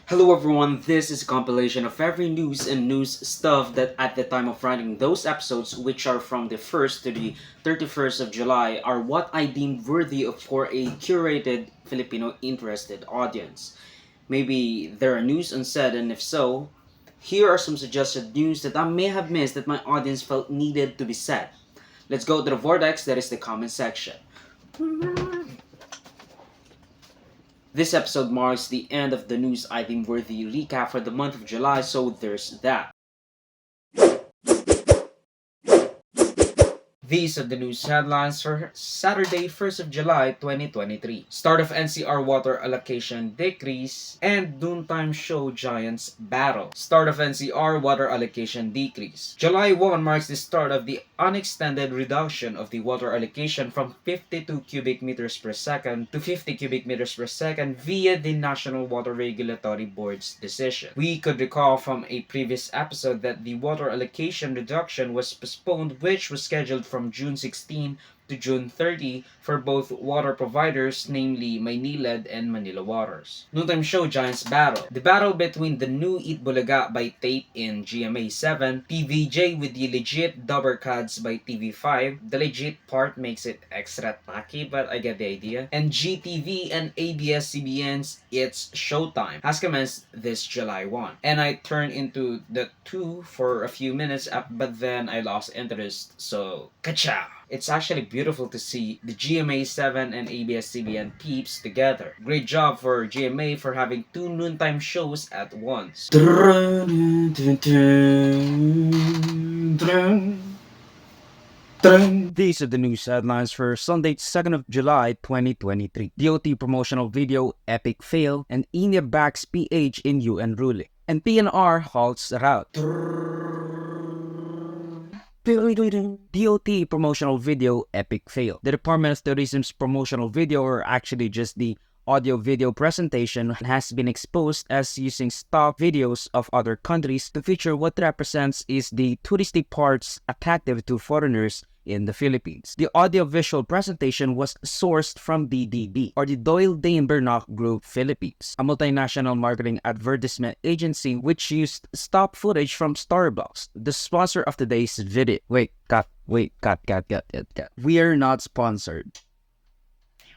Hello everyone, this is a compilation of every news and news stuff that at the time of writing those episodes, which are from the 1st to the 31st of July, are what I deemed worthy of for a curated Filipino interested audience. Maybe there are news unsaid, and if so, here are some suggested news that I may have missed that my audience felt needed to be said. Let's go to the vortex, that is the comment section. This episode marks the end of the news item worthy recap for the month of July, so there's that. These are the news headlines for Saturday, 1st of July, 2023. Start of NCR water allocation decrease and noontime show giants battle. Start of NCR water allocation decrease. July 1 marks the start of the unextended reduction of the water allocation from 52 cubic meters per second to 50 cubic meters per second via the National Water Regulatory Board's decision. We could recall from a previous episode that the water allocation reduction was postponed, which was scheduled from June 16 to June 30 for both water providers, namely Maynilad and Manila Waters. Noontime show giants battle. The battle between the new Eat Bulaga by Tape in GMA 7, TVJ with the legit Dubbercads by TV5. The legit part makes it extra tacky, but I get the idea. And GTV and ABS-CBN's It's Showtime has commenced this July 1. And I turned into the 2 for a few minutes, but then I lost interest, so kacha! It's actually beautiful to see the GMA 7 and ABS-CBN peeps together. Great job for GMA for having two noontime shows at once. These are the news headlines for Sunday, 2nd of July, 2023. DOT promotional video, epic fail, and India backs PH in UN ruling. And PNR halts route. DOT promotional video, epic fail. The Department of Tourism's promotional video, or actually just the audio-video presentation, has been exposed as using stock videos of other countries to feature what represents is the touristy parts attractive to foreigners in the Philippines. The audio-visual presentation was sourced from DDB, or the Doyle Dane Bernac Group Philippines, a multinational marketing advertisement agency which used stock footage from Starbucks, the sponsor of today's video. Cut. We are not sponsored.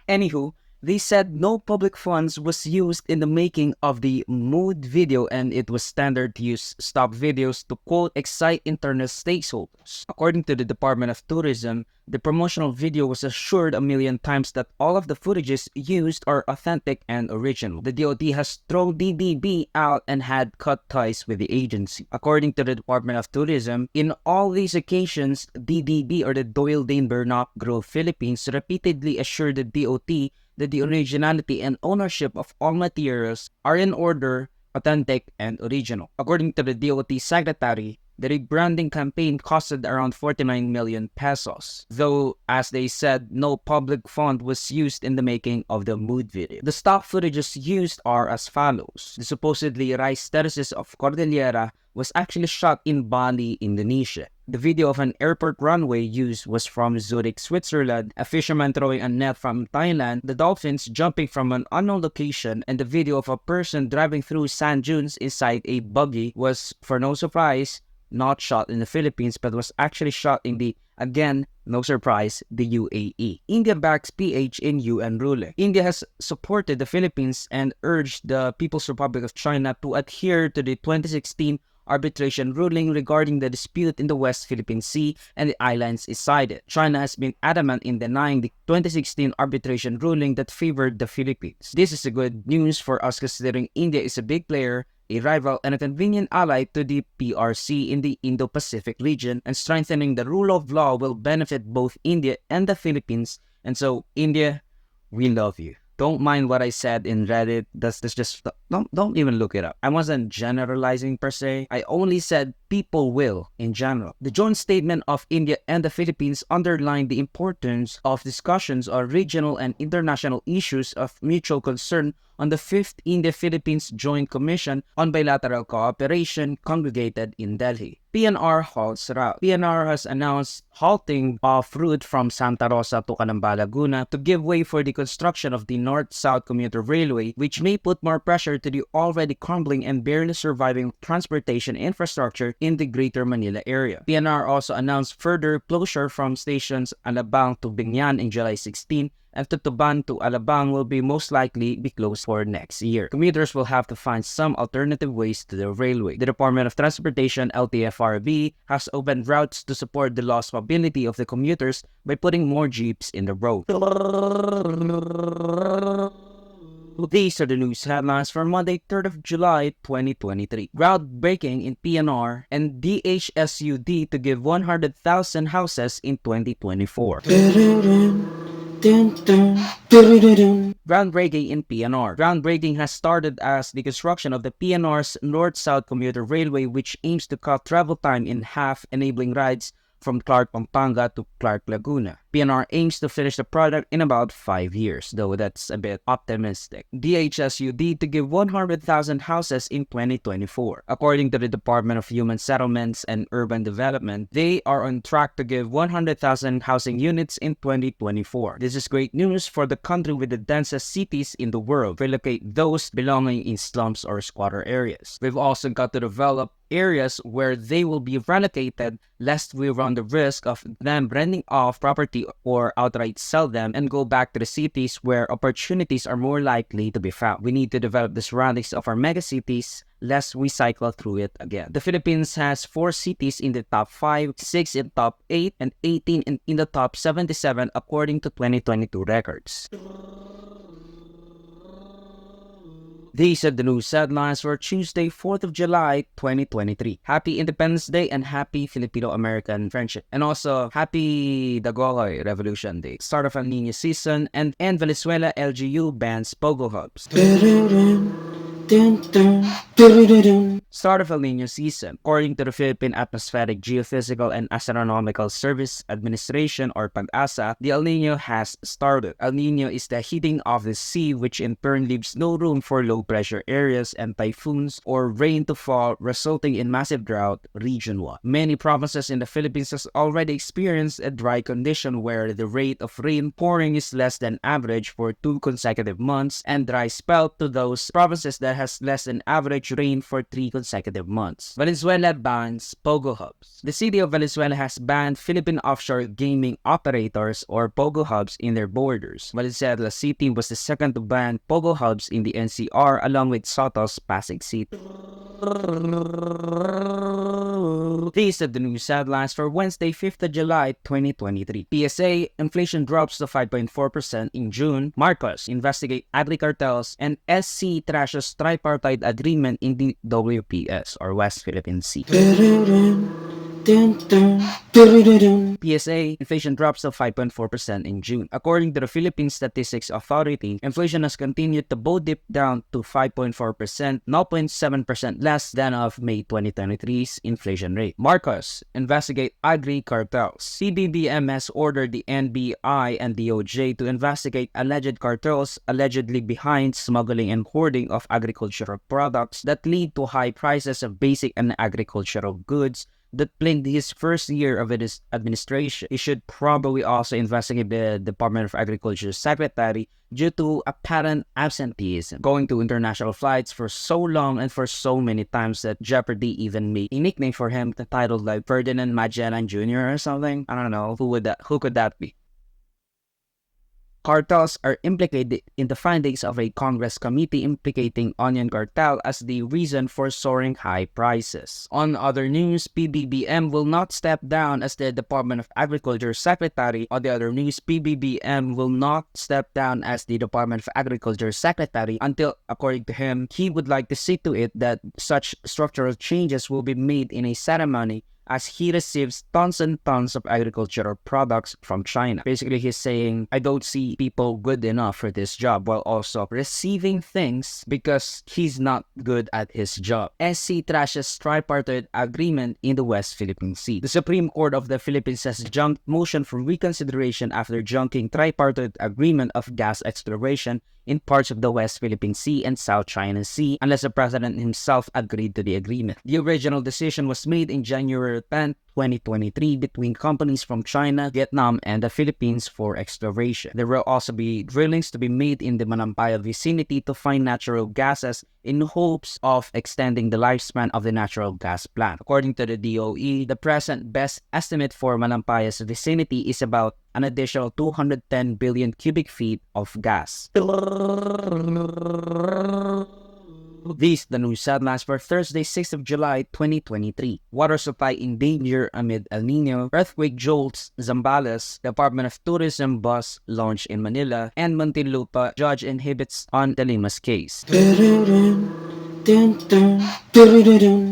Anywho, they said no public funds was used in the making of the mood video, and it was standard to use stock videos to quote excite internal stakeholders. According to the Department of Tourism, the promotional video was assured a million times that all of the footages used are authentic and original. The DOT has thrown DDB out and had cut ties with the agency. According to the Department of Tourism, in all these occasions, DDB, or the Doyle Dane Bernac Group Philippines, repeatedly assured the DOT that the originality and ownership of all materials are in order, authentic, and original. According to the DOT secretary, the rebranding campaign costed around 49 million pesos, though, as they said, no public fund was used in the making of the mood video. The stock footages used are as follows. The supposedly rice terraces of Cordillera was actually shot in Bali, Indonesia. The video of an airport runway used was from Zurich, Switzerland, a fisherman throwing a net from Thailand, the dolphins jumping from an unknown location, and the video of a person driving through sand dunes inside a buggy was, for no surprise, not shot in the Philippines, but was actually shot in the, again, no surprise, the UAE. India backs PH in UN ruling. India has supported the Philippines and urged the People's Republic of China to adhere to the 2016 arbitration ruling regarding the dispute in the West Philippine Sea and the islands it cited. China has been adamant in denying the 2016 arbitration ruling that favored the Philippines. This is a good news for us considering India is a big player, a rival, and a convenient ally to the PRC in the Indo-Pacific region, and strengthening the rule of law will benefit both India and the Philippines. And so, India, we love you. Don't mind what I said in Reddit. That's just don't even look it up. I wasn't generalizing per se. I only said people will in general. The joint statement of India and the Philippines underlined the importance of discussions on regional and international issues of mutual concern on the 5th India-Philippines Joint Commission on Bilateral Cooperation congregated in Delhi. PNR halts route. PNR has announced halting off route from Santa Rosa to Calamba, Laguna to give way for the construction of the North-South Commuter Railway, which may put more pressure to the already crumbling and barely surviving transportation infrastructure in the Greater Manila area. PNR also announced further closure from stations Alabang to Binyan in July 16, and Tutuban to Alabang will be most likely be closed for next year. Commuters will have to find some alternative ways to the railway. The Department of Transportation (LTFRB) has opened routes to support the lost mobility of the commuters by putting more jeeps in the road. These are the news headlines for Monday, 3rd of July, 2023. Groundbreaking in PNR and DHSUD to give 100,000 houses in 2024. Groundbreaking in PNR. Groundbreaking has started as the construction of the PNR's North-South Commuter Railway, which aims to cut travel time in half, enabling rides from Clark, Pampanga to Clark, Laguna. PNR aims to finish the project in about 5 years, though that's a bit optimistic. DHSUD to give 100,000 houses in 2024. According to the Department of Human Settlements and Urban Development, they are on track to give 100,000 housing units in 2024. This is great news for the country with the densest cities in the world, relocate those belonging in slums or squatter areas. We've also got to develop areas where they will be relocated, lest we run the risk of them renting off property or outright sell them and go back to the cities where opportunities are more likely to be found. We need to develop the surroundings of our megacities, lest we cycle through it again. The Philippines has 4 cities in the top 5, 6 in top 8, and 18 in the top 77 according to 2022 records. These are the news headlines for Tuesday, 4th of July, 2023. Happy Independence Day and happy Filipino-American friendship. And also, happy Dagohoy Revolution Day. Start of El Niño season and Venezuela LGU bans Pogo Hubs. Start of El Niño season. According to the Philippine Atmospheric, Geophysical, and Astronomical Service Administration or PAGASA, the El Niño has started. El Niño is the heating of the sea, which in turn leaves no room for low-pressure areas and typhoons or rain to fall, resulting in massive drought region-wide. Many provinces in the Philippines has already experienced a dry condition where the rate of rain pouring is less than average for 2 consecutive months, and dry spell to those provinces that has less than average rain for 3 consecutive months. Venezuela bans Pogo Hubs. The city of Venezuela has banned Philippine offshore gaming operators or Pogo Hubs in their borders. Venezuela City was the second to ban Pogo Hubs in the NCR along with Soto's Pasig City. These are the news headlines for Wednesday, 5th of July, 2023. PSA, inflation drops to 5.4% in June. Marcos, investigate agri-cartels. And SC trashes tripartite agreement in the WPS or West Philippine Sea. PSA, inflation drops to 5.4% in June. According to the Philippine Statistics Authority, inflation has continued to bow dip down to 5.4%, 0.7% less than of May 2023's inflation rate. Marcos, investigate agri-cartels. CBBM has ordered the NBI and DOJ to investigate alleged cartels allegedly behind smuggling and hoarding of agricultural products that lead to high prices of basic and agricultural goods that plagued his first year of his administration. He should probably also investigate the Department of Agriculture Secretary due to apparent absenteeism, going to international flights for so long and for so many times that Jeopardy even made a nickname for him titled like Ferdinand Magellan Jr. or something. I don't know. Who could that be? Cartels are implicated in the findings of a Congress committee implicating onion cartel as the reason for soaring high prices. On other news, PBBM will not step down as the Department of Agriculture Secretary. On the other news, PBBM will not step down as the Department of Agriculture Secretary until, according to him, he would like to see to it that such structural changes will be made in a ceremony as he receives tons and tons of agricultural products from China. Basically, he's saying, I don't see people good enough for this job, while also receiving things because he's not good at his job. SC trashes tripartite agreement in the West Philippine Sea. The Supreme Court of the Philippines has junked motion for reconsideration after junking tripartite agreement of gas exploration in parts of the West Philippine Sea and South China Sea unless the president himself agreed to the agreement. The original decision was made in January 10, 2023 between companies from China, Vietnam, and the Philippines for exploration. There will also be drillings to be made in the Manampaya vicinity to find natural gases in hopes of extending the lifespan of the natural gas plant. According to the DOE, the present best estimate for Manampaya's vicinity is about an additional 210 billion cubic feet of gas. These the news headlines for Thursday, 6th of July, 2023. Water supply in danger amid El Nino, earthquake jolts Zambales, Department of Tourism bus launch in Manila, and Muntinlupa judge inhibits on De Lima's case.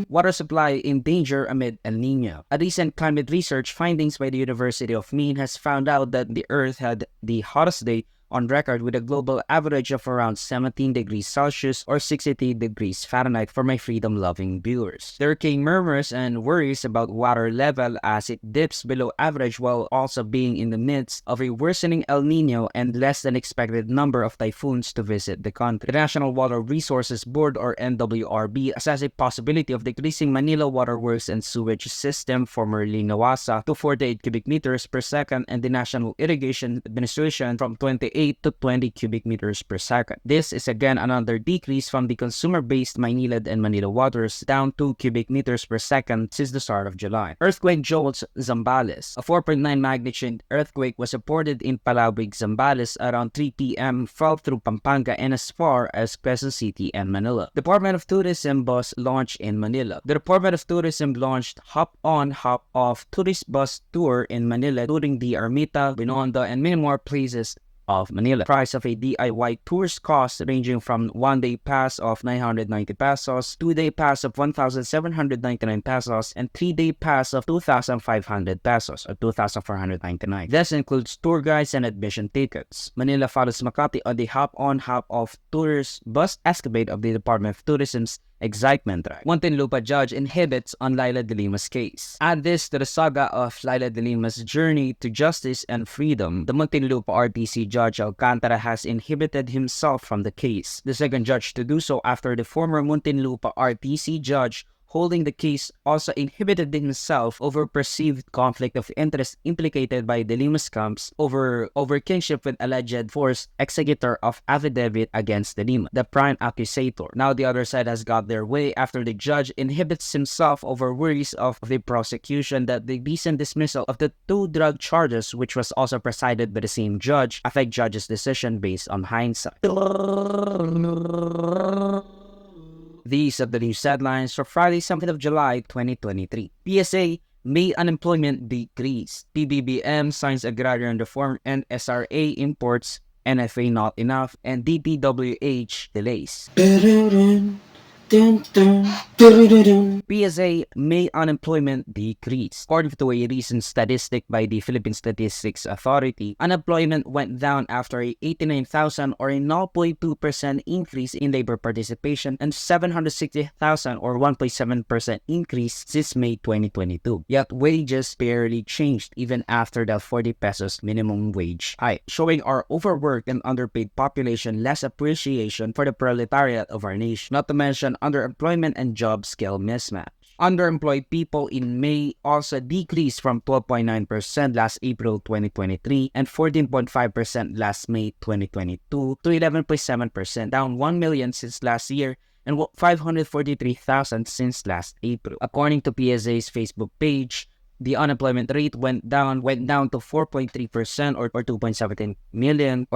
Water supply in danger amid El Nino. A recent climate research findings by the University of Maine has found out that the Earth had the hottest day on record with a global average of around 17 degrees Celsius or 63 degrees Fahrenheit for my freedom-loving viewers. There came murmurs and worries about water level as it dips below average while also being in the midst of a worsening El Nino and less than expected number of typhoons to visit the country. The National Water Resources Board or NWRB assesses a possibility of decreasing Manila Waterworks and Sewage System, formerly NAWASA, to 48 cubic meters per second and the National Irrigation Administration from 28 to 20 cubic meters per second. This is again another decrease from the consumer-based Maynilad and Manila waters down 2 cubic meters per second since the start of July. Earthquake jolts Zambales. A 4.9 magnitude earthquake was reported in Palawig, Zambales around 3 p.m. felt through Pampanga and as far as Quezon City and Manila. Department of Tourism bus launch in Manila. The Department of Tourism launched hop-on, hop-off tourist bus tour in Manila, including the Ermita, Binondo, and many more places of Manila. Price of a DIY tours cost ranging from 1-day pass of 990 pesos, 2-day pass of 1,799 pesos, and 3-day pass of 2,500 pesos or 2,499. This includes tour guides and admission tickets. Manila follows Makati on the hop-on, hop-off tourist bus escapade of the Department of Tourism's excitement ride. Muntinlupa judge inhibits on Laila de Lima's case. Add this to the saga of Laila de Lima's journey to justice and freedom. The Muntinlupa RTC judge Alcantara has inhibited himself from the case. The second judge to do so after the former Muntinlupa RTC judge holding the case also inhibited himself over perceived conflict of interest implicated by De Lima's camps over kinship with alleged forced executor of affidavit against De Lima, the prime accusator. Now the other side has got their way after the judge inhibits himself over worries of the prosecution that the recent dismissal of the 2 drug charges, which was also presided by the same judge, affect judge's decision based on hindsight. These are the news headlines for Friday, 7th of July, 2023. PSA, May unemployment decrease. PBBM signs agrarian reform and SRA imports. NFA not enough and DPWH delays. PSA, May unemployment decrease. According to a recent statistic by the Philippine Statistics Authority, unemployment went down after a 89,000 or a 0.2% increase in labor participation and 760,000 or 1.7% increase since May 2022. Yet wages barely changed even after the 40 pesos minimum wage hike, showing our overworked and underpaid population less appreciation for the proletariat of our nation, not to mention underemployment and job skill mismatch. Underemployed people in May also decreased from 12.9% last April 2023 and 14.5% last May 2022 to 11.7%, down 1 million since last year and 543,000 since last April. According to PSA's Facebook page, the unemployment rate went down to 4.3% or 2.17 million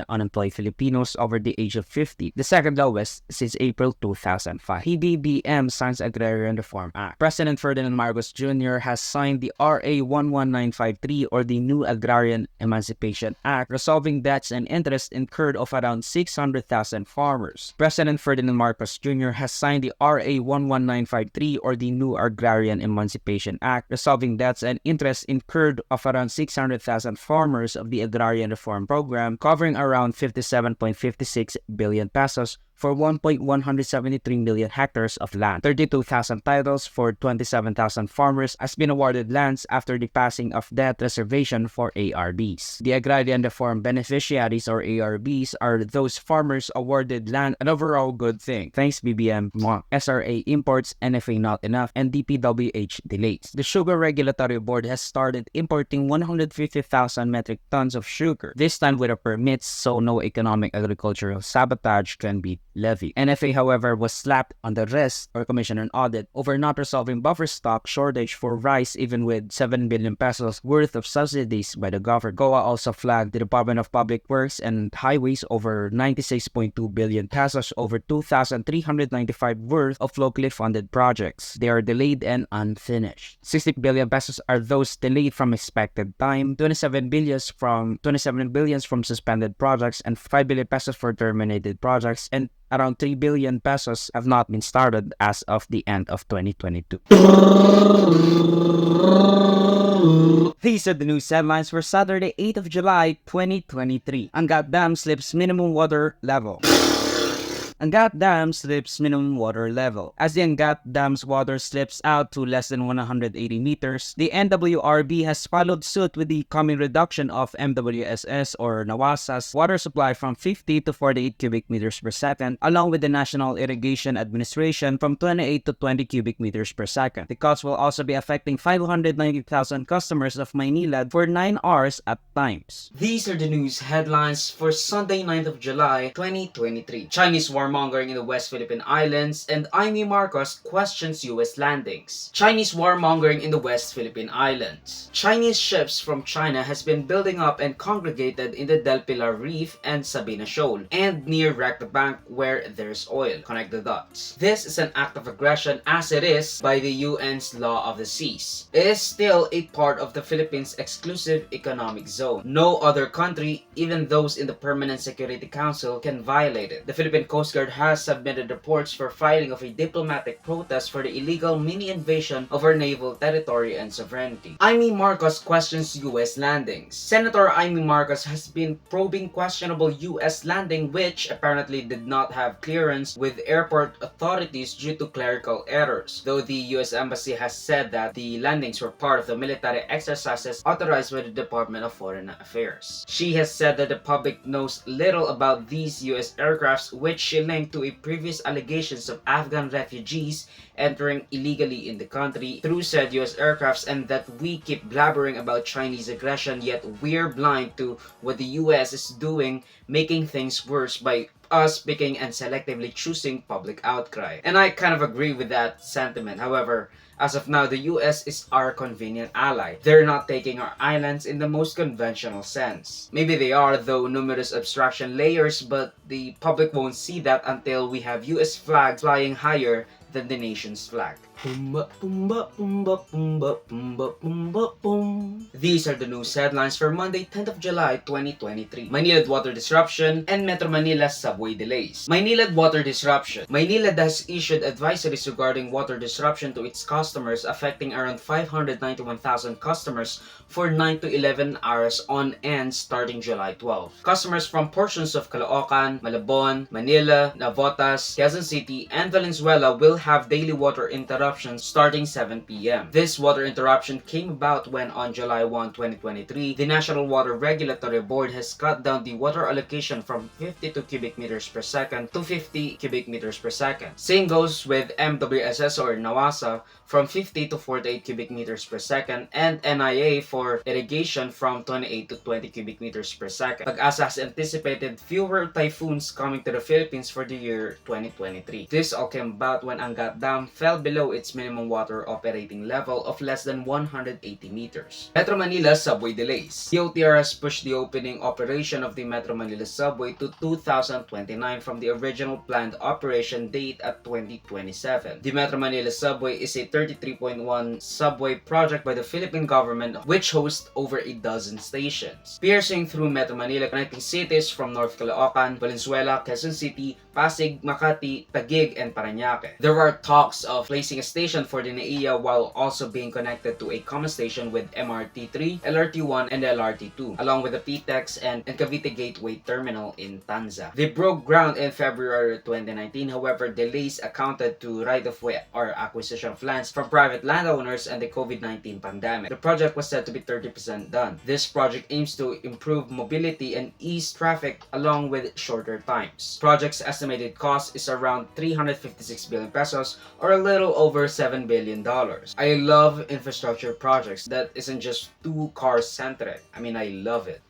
unemployed Filipinos over the age of 50, the second lowest since April 2005. PBBM signs Agrarian Reform Act. President Ferdinand Marcos Jr. has signed the RA 11953 or the New Agrarian Emancipation Act, resolving debts and interest incurred of around 600,000 farmers. President Ferdinand Marcos Jr. has signed the RA 11953 or the New Agrarian Emancipation Act, resolving debts and interest incurred of around 600,000 farmers of the Agrarian Reform Program, covering around 57.56 billion pesos for 1.173 million hectares of land. 32,000 titles for 27,000 farmers has been awarded lands after the passing of debt reservation for ARBs. The Agrarian Reform Beneficiaries or ARBs are those farmers awarded land, an overall good thing. Thanks BBM, SRA imports, NFA not enough, and DPWH delays. The Sugar Regulatory Board has started importing 150,000 metric tons of sugar, this time with a permit so no economic agricultural sabotage can be levied. NFA, however, was slapped on the wrist or commissioned an audit over not resolving buffer stock shortage for rice even with 7 billion pesos worth of subsidies by the government. COA also flagged the Department of Public Works and Highways over 96.2 billion pesos over 2,395 worth of locally funded projects. They are delayed and unfinished. 60 billion pesos are those delayed from expected time, 27 billions from suspended projects, and 5 billion pesos for terminated projects, and around 3 billion pesos have not been started as of the end of 2022. These are the news headlines for Saturday, 8th of July, 2023. Angat Dam slips minimum water level. Angat Dam slips minimum water level. As the Angat Dam's water slips out to less than 180 meters, the NWRB has followed suit with the coming reduction of MWSS or Nawasa's water supply from 50 to 48 cubic meters per second, along with the National Irrigation Administration from 28 to 20 cubic meters per second. The cuts will also be affecting 590,000 customers of Manila for 9 hours at times. These are the news headlines for Sunday, 9th of July, 2023. Chinese warmongering in the West Philippine Islands, and Amy Marcos questions U.S. landings. Chinese warmongering in the West Philippine Islands. Chinese ships from China has been building up and congregated in the Del Pilar Reef and Sabina Shoal, and near Recto Bank where there's oil. Connect the dots. This is an act of aggression as it is by the UN's Law of the Seas. It is still a part of the Philippines' exclusive economic zone. No other country, even those in the Permanent Security Council, can violate it. The Philippine Coast Guard has submitted reports for filing of a diplomatic protest for the illegal mini-invasion of our naval territory and sovereignty. Amy Marcos questions U.S. landings. Senator Amy Marcos has been probing questionable U.S. landing which apparently did not have clearance with airport authorities due to clerical errors, though the U.S. Embassy has said that the landings were part of the military exercises authorized by the Department of Foreign Affairs. She has said that the public knows little about these U.S. aircrafts, which she linked to a previous allegations of Afghan refugees entering illegally in the country through said US aircrafts, and that we keep blabbering about Chinese aggression yet we're blind to what the US is doing, making things worse by us picking and selectively choosing public outcry. And I kind of agree with that sentiment. However, as of now, the US is our convenient ally. They're not taking our islands in the most conventional sense. Maybe they are, though numerous abstraction layers, but the public won't see that until we have US flags flying higher than the nation's flag. These are the news headlines for Monday, 10th of July, 2023. Manila water disruption and Metro Manila subway delays. Manila water disruption. Manila has issued advisories regarding water disruption to its customers, affecting around 591,000 customers for 9 to 11 hours on end starting July 12. Customers from portions of Caloocan, Malabon, Manila, Navotas, Quezon City, and Valenzuela will have daily water interruptions starting 7 p.m. This water interruption came about when on July 1, 2023, the National Water Regulatory Board has cut down the water allocation from 52 cubic meters per second to 50 cubic meters per second. Same goes with MWSS or Nawasa from 50 to 48 cubic meters per second, and NIA for irrigation from 28 to 20 cubic meters per second. Pag-asa has anticipated fewer typhoons coming to the Philippines for the year 2023. This all came about when Angat Dam fell below its minimum water operating level of less than 180 meters. Metro Manila subway delays. DOTR has pushed the opening operation of the Metro Manila subway to 2029 from the original planned operation date at 2027. The Metro Manila subway is a 33.1 subway project by the Philippine government, which hosts over a dozen stations, piercing through Metro Manila, connecting cities from North Caloocan, Valenzuela, Quezon City, Pasig, Makati, Taguig, and Parañaque. There are talks of placing a station for the NAIA while also being connected to a common station with MRT3, LRT1, and LRT2, along with the PTEX and Cavite Gateway Terminal in Tanza. They broke ground in February 2019, however, delays accounted to right-of-way or acquisition of lands from private landowners and the COVID-19 pandemic. The project was said to be 30% done. This project aims to improve mobility and ease traffic along with shorter times. Project's estimated cost is around 356 billion pesos or a little over $7 billion. I love infrastructure projects that isn't just too car-centric. I mean, I love it.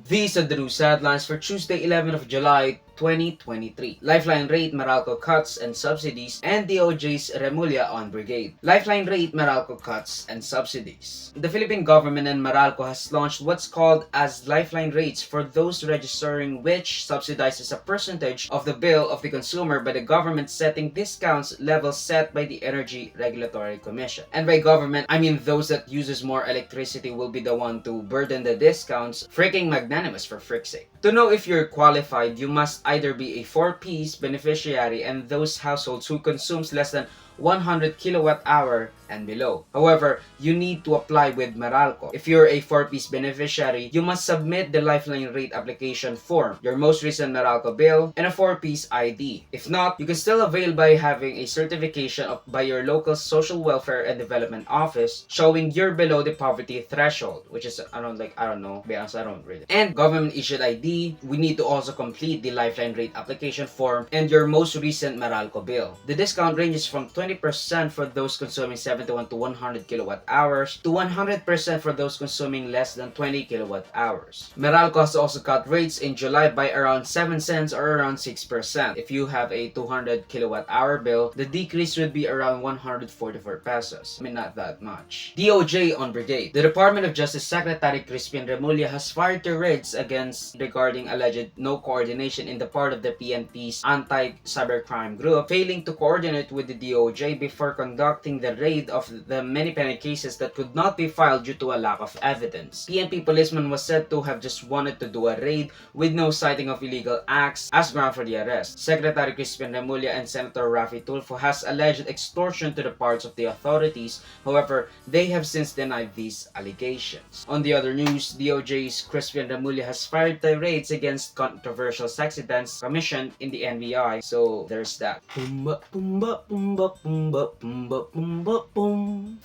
These are the news headlines for Tuesday, 11th of July, 2023. Lifeline rate Meralco cuts and subsidies, and DOJ's Remulla on brigade. Lifeline rate Meralco cuts and subsidies. The Philippine government and Meralco has launched what's called as lifeline rates for those registering, which subsidizes a percentage of the bill of the consumer by the government setting discounts levels set by the Energy Regulatory Commission. And by government, I mean those that uses more electricity will be the one to burden the discounts. Freaking magnanimous for frick's sake. To know if you're qualified, you must either be a 4-piece beneficiary and those households who consumes less than 100 kilowatt hour and below. However, you need to apply with Meralco. If you're a 4-piece beneficiary, you must submit the lifeline rate application form, your most recent Meralco bill, and a 4-piece ID. If not, you can still avail by having a certification by your local social welfare and development office showing you're below the poverty threshold, which is I don't know, to be honest, I don't read it. And government issued ID. We need to also complete the lifeline rate application form and your most recent Meralco bill. The discount ranges from 20% for those consuming 71 to 100 kilowatt hours to 100% for those consuming less than 20 kilowatt hours. Meralco has also cut rates in July by around 7 cents or around 6%. If you have a 200 kilowatt hour bill, the decrease would be around 144 pesos. I mean, not that much. DOJ on brigade. The Department of Justice Secretary Crispin Remulla has fired tirades against regarding alleged no coordination in the part of the PNP's anti-cybercrime group, failing to coordinate with the DOJ before conducting the raid of the many penal cases that could not be filed due to a lack of evidence. PNP policeman was said to have just wanted to do a raid with no citing of illegal acts as ground for the arrest. Secretary Crispin Remulla and Senator Raffy Tulfo has alleged extortion to the parts of the authorities. However, they have since denied these allegations. On the other news, DOJ's Crispin Remulla has fired tirades against controversial sex events commissioned in the NBI. So there's that.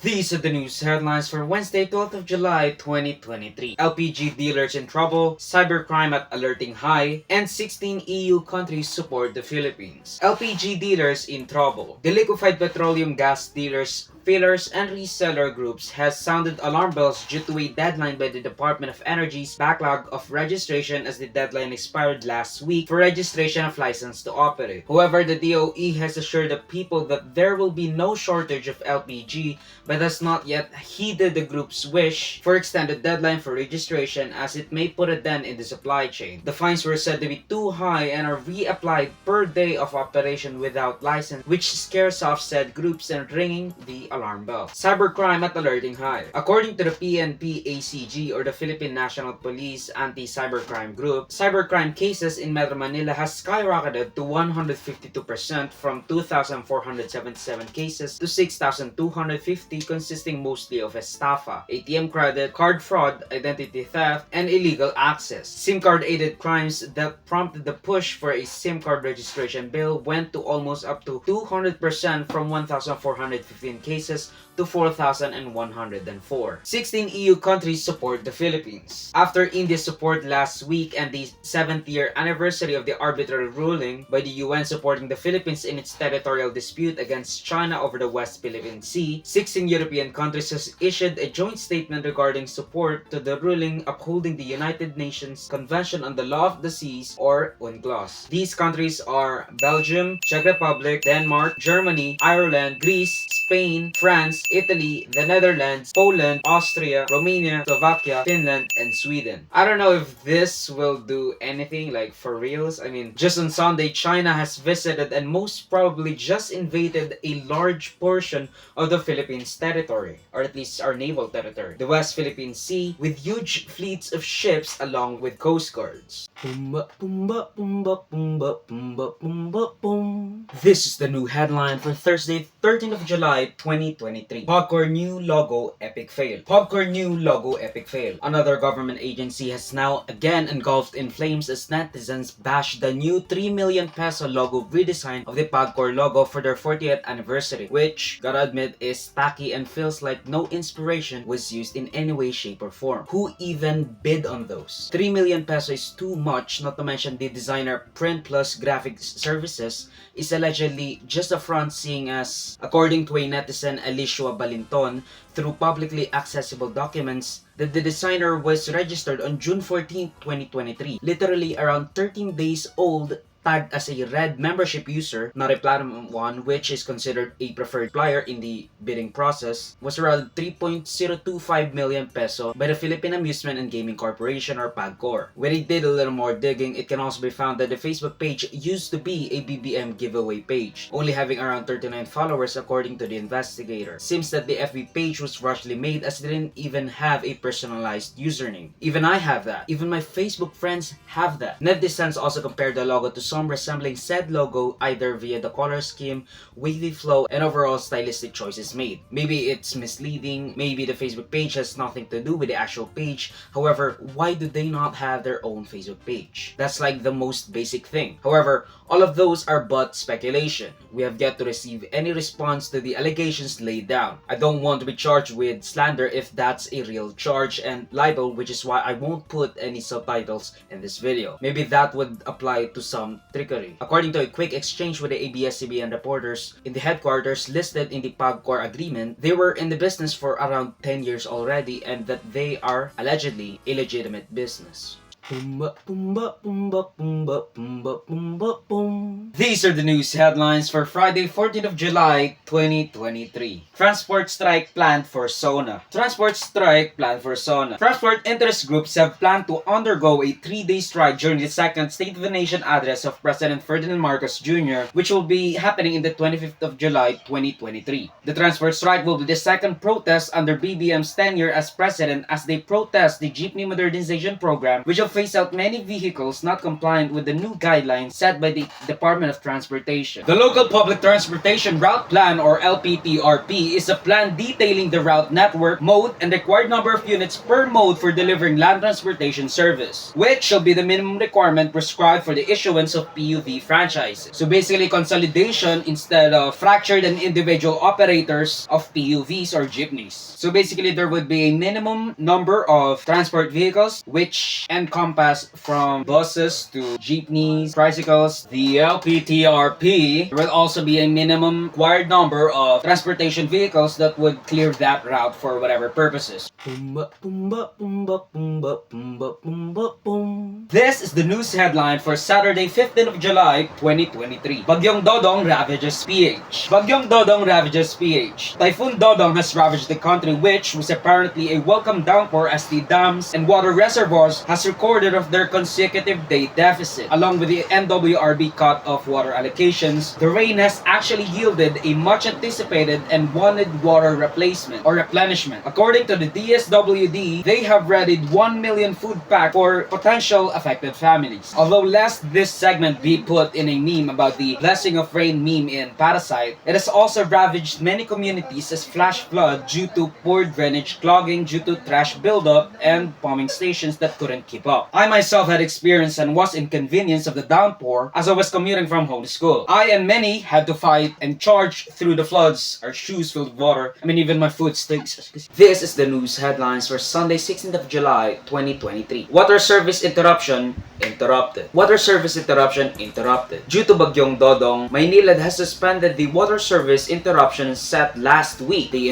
These are the news headlines for Wednesday, 12th of July, 2023. LPG dealers in trouble, cybercrime at alerting high, and 16 EU countries support the Philippines. LPG dealers in trouble. The liquefied petroleum gas dealers, fillers, and reseller groups has sounded alarm bells due to a deadline by the Department of Energy's backlog of registration, as the deadline expired last week for registration of license to operate. However, the DOE has assured the people that there will be no shortage of LPG, but has not yet heeded the group's wish for extended deadline for registration, as it may put a dent in the supply chain. The fines were said to be too high and are reapplied per day of operation without license, which scares off said groups and ringing the alarm bell. Cybercrime at alerting high. According to the PNP-ACG, or the Philippine National Police Anti-Cybercrime Group, cybercrime cases in Metro Manila has skyrocketed to 152% from 2,477 cases to 6,250, consisting mostly of estafa, ATM credit, card fraud, identity theft, and illegal access. SIM card-aided crimes that prompted the push for a SIM card registration bill went to almost up to 200% from 1,415 cases to 4,104. 16 EU countries support the Philippines. After India's support last week and the 7th-year anniversary of the arbitrary ruling by the UN supporting the Philippines in its territorial dispute against against China over the West Philippine Sea, 16 European countries has issued a joint statement regarding support to the ruling upholding the United Nations Convention on the Law of the Seas, or UNCLOS. These countries are Belgium, Czech Republic, Denmark, Germany, Ireland, Greece, Spain, France, Italy, the Netherlands, Poland, Austria, Romania, Slovakia, Finland, and Sweden. I don't know if this will do anything, like for reals. I mean, just on Sunday, China has visited and most probably just invaded a large portion of the Philippines territory, or at least our naval territory, the West Philippine Sea, with huge fleets of ships along with coast guards. This is the new headline for Thursday, 13th of July, 2023. POGCOR new logo epic fail. POGCOR new logo epic fail. Another government agency has now again engulfed in flames as netizens bash the new 3 million peso logo redesign of the POGCOR logo for their 40th anniversary, which, gotta admit, is tacky and feels like no inspiration was used in any way, shape, or form. Who even bid on those? 3 million peso is too much, not to mention the designer Print Plus Graphics Services is allegedly just a front, seeing as, according to a netizen Alicia Balinton, through publicly accessible documents, that the designer was registered on June 14, 2023, literally around 13 days old, tagged as a red membership user, not a platinum one, which is considered a preferred supplier in the bidding process, was around 3.025 million peso by the Philippine Amusement and Gaming Corporation, or PAGCOR. When they did a little more digging, it can also be found that the Facebook page used to be a BBM giveaway page, only having around 39 followers according to the investigator. Seems that the FB page was rushly made as it didn't even have a personalized username. Even I have that. Even my Facebook friends have that. Netizens also compared the logo to some resembling said logo either via the color scheme, wavy flow, and overall stylistic choices made. Maybe it's misleading, maybe the Facebook page has nothing to do with the actual page. However, why do they not have their own Facebook page? That's like the most basic thing. However, all of those are but speculation. We have yet to receive any response to the allegations laid down. I don't want to be charged with slander if that's a real charge, and libel, which is why I won't put any subtitles in this video. Maybe that would apply to some trickery. According to a quick exchange with the ABS-CBN reporters in the headquarters listed in the POGCOR agreement, they were in the business for around 10 years already, and that they are allegedly a legitimate business. These are the news headlines for Friday, 14th of July, 2023. Transport strike planned for SONA. Transport strike planned for SONA. Transport interest groups have planned to undergo a 3-day strike during the second State of the Nation address of President Ferdinand Marcos Jr., which will be happening in the 25th of July, 2023. The transport strike will be the second protest under BBM's tenure as president, as they protest the jeepney modernization program, which will phase out many vehicles not compliant with the new guidelines set by the Department of Transportation. The Local Public Transportation Route Plan, or LPTRP, is a plan detailing the route network, mode, and required number of units per mode for delivering land transportation service, which shall be the minimum requirement prescribed for the issuance of PUV franchises. So basically, consolidation instead of fractured and individual operators of PUVs or jeepneys. So basically, there would be a minimum number of transport vehicles, which encompass from buses to jeepneys, tricycles. The LPTRP, there will also be a minimum required number of transportation vehicles that would clear that route for whatever purposes. This is the news headline for Saturday, 15th of July, 2023. Bagyong Dodong ravages PH. Bagyong Dodong ravages PH. Typhoon Dodong has ravaged the country, which was apparently a welcome downpour as the dams and water reservoirs has recorded of their consecutive day deficit. Along with the NWRB cut of water allocations, the rain has actually yielded a much anticipated and wanted water replacement or replenishment. According to the DSWD, they have readied 1 million food packs for potential affected families. Although lest this segment be put in a meme about the blessing of rain meme in Parasite, it has also ravaged many communities as flash flood due to poor drainage, clogging due to trash buildup, and pumping stations that couldn't keep up. I myself had experienced and was inconvenienced of the downpour as I was commuting from home to school. I and many had to fight and charge through the floods, our shoes filled with water. I mean, even my foot stinks. This is the news headlines for Sunday, 16th of July, 2023. Water service interruption interrupted. Water service interruption interrupted. Due to Bagyong Dodong, Maynilad has suspended the water service interruption set last week. The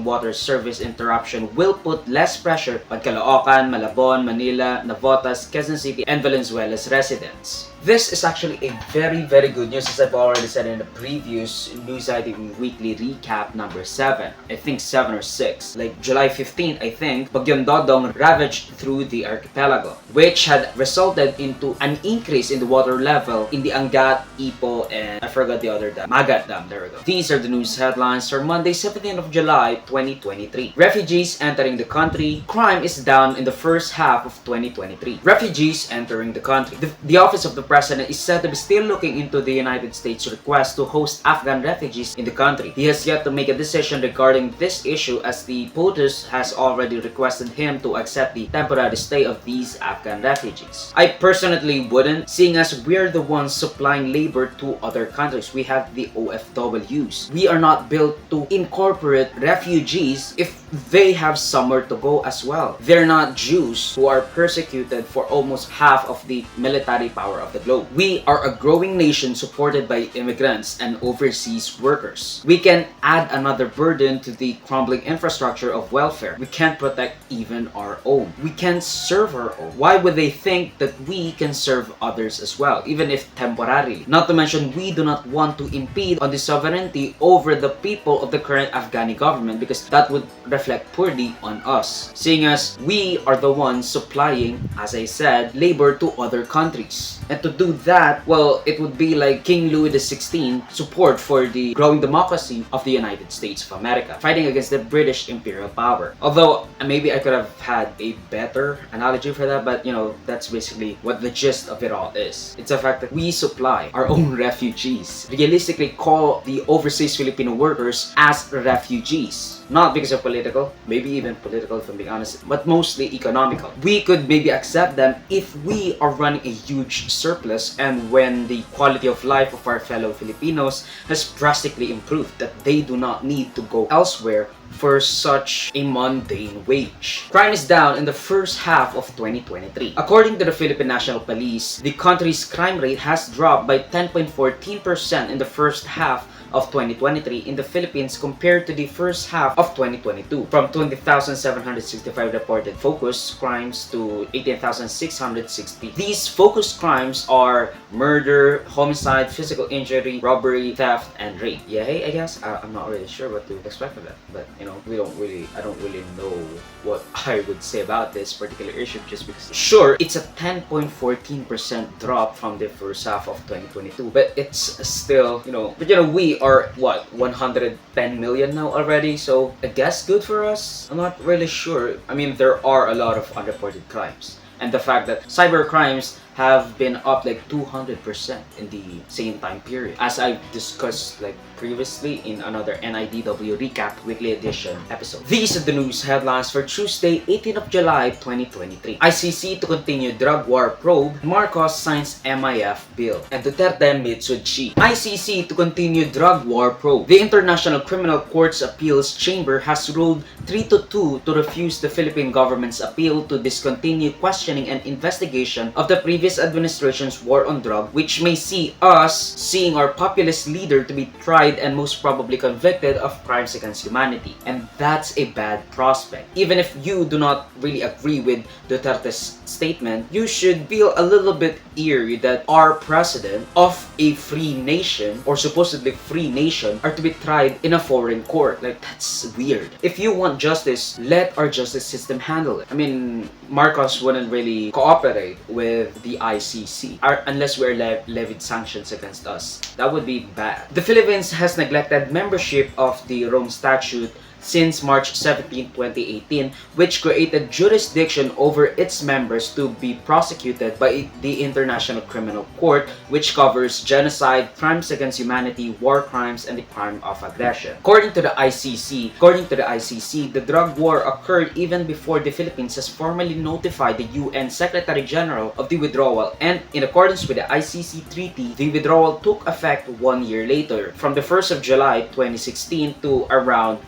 water service interruption will put less pressure on Caloocan, Malabon, Manila, Navotas, Quezon City, and Valenzuela's residents. This is actually a very good news, as I've already said in the previous News I Deem Weekly Recap number 7. I think 7 or 6. Like July 15th, I think, Bagyong Dodong ravaged through the archipelago, which had resulted into an increase in the water level in the Angat, Ipo, and I forgot the other dam. Magat Dam, there we go. These are the news headlines for Monday, 17th of July, 2023. Refugees entering the country. Crime is down in the first half of 2023. Refugees entering the country. The Office of the President is said to be still looking into the United States' request to host Afghan refugees in the country. He has yet to make a decision regarding this issue, as the POTUS has already requested him to accept the temporary stay of these Afghan refugees. I personally wouldn't, seeing as we're the ones supplying labor to other countries. We have the OFWs. We are not built to incorporate refugees if they have somewhere to go as well. They're not Jews who are persecuted for almost half of the military power of the globe. We are a growing nation supported by immigrants and overseas workers. We can add another burden to the crumbling infrastructure of welfare. We can't protect even our own. We can't serve our own. Why would they think that we can serve others as well, even if temporarily? Not to mention, we do not want to impede on the sovereignty over the people of the current Afghani government, because that would reflect poorly on us, seeing as we are the ones supplying, as I said, labor to other countries. And to do that, well, it would be like King Louis XVI support for the growing democracy of the United States of America, fighting against the British imperial power. Although, maybe I could have had a better analogy for that, but that's basically what the gist of it all is. It's the fact that we supply our own refugees. Realistically, call the overseas Filipino workers as refugees. Not because of political, maybe even political if I'm being honest, but mostly economical. We could maybe accept them if we are running a huge surplus, and when the quality of life of our fellow Filipinos has drastically improved, that they do not need to go elsewhere for such a mundane wage. Crime is down in the first half of 2023. According to the Philippine National Police, the country's crime rate has dropped by 10.14% in the first half of 2023 in the Philippines compared to the first half of 2022, from 20,765 reported focused crimes to 18,660. These focused crimes are murder, homicide, physical injury, robbery, theft, and rape. Yeah, I guess I'm not really sure what to expect of that, but I don't really know what I would say about this particular issue, just because sure, it's a 10.14% drop from the first half of 2022, but it's still, we are what, 110 million now already, so I guess good for us. I'm not really sure. I mean, there are a lot of unreported crimes, and the fact that cyber crimes have been up like 200% in the same time period, as I've discussed like previously in another NIDW Recap Weekly Edition episode. These are the news headlines for Tuesday, 18th of July, 2023. ICC to continue drug war probe, Marcos signs MIF bill, and Duterte meets with Xi. ICC to continue drug war probe. The International Criminal Court's Appeals Chamber has ruled 3-2 to refuse the Philippine government's appeal to discontinue questioning and investigation of the previous administration's war on drugs, which may see us seeing our populist leader to be tried and most probably convicted of crimes against humanity. And that's a bad prospect. Even if you do not really agree with Duterte's statement, you should feel a little bit eerie that our president of a free nation, or supposedly free nation, are to be tried in a foreign court. Like, that's weird. If you want justice, let our justice system handle it. I mean, Marcos wouldn't really cooperate with the ICC unless we're levied sanctions against us. That would be bad. The Philippines has neglected membership of the Rome Statute since March 17, 2018, which created jurisdiction over its members to be prosecuted by the International Criminal Court, which covers genocide, crimes against humanity, war crimes, and the crime of aggression. According to the ICC, the drug war occurred even before the Philippines has formally notified the UN Secretary General of the withdrawal, and in accordance with the ICC treaty, the withdrawal took effect 1 year later, from the 1st of July 2016 to around